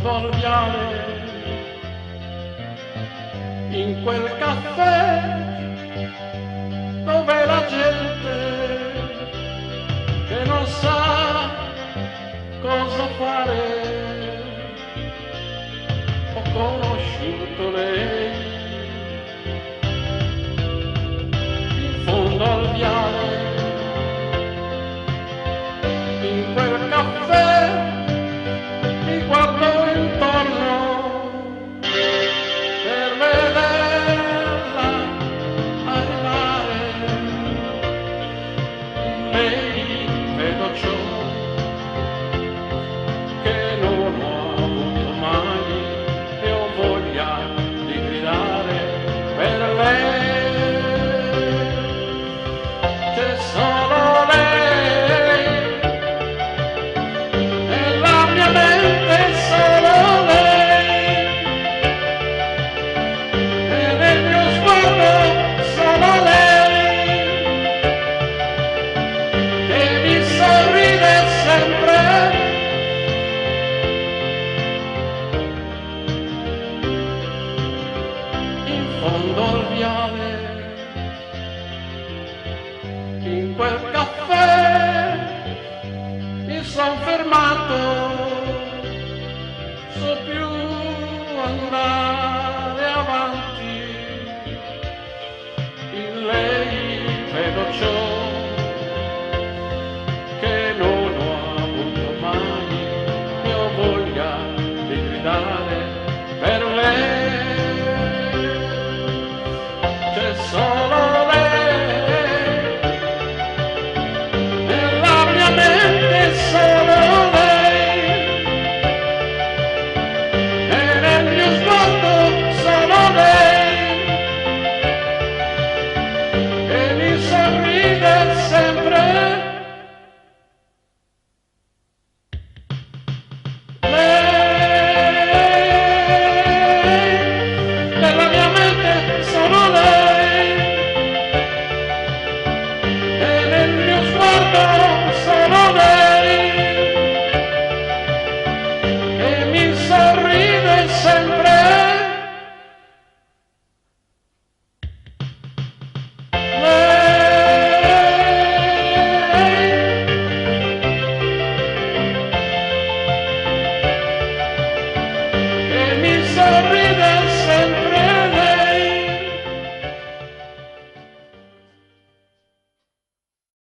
fondo al viale, in quel caffè dove la gente che non sa cosa fare, ho conosciuto lei, in fondo al viale, in quel caffè mi guardo intorno per vederla arrivare, in lei vedo ciò che non ho avuto mai e ho voglia di gridare per lei. C'è solo lei nella mia mente, solo lei, e nel mio sguardo solo lei, che mi sorride sempre. In fondo al viale, in quel caffè mi son fermato, so più andare avanti, in lei vedo ciò che non ho avuto mai e ho voglia di gridare per lei. C'è solo lei nella mia mente, solo lei, e nel mio sguardo solo lei, che mi sorride sempre. Nella mia mente solo lei, e nel mio sguardo solo lei, che mi sorride sempre. Lei, che mi sorride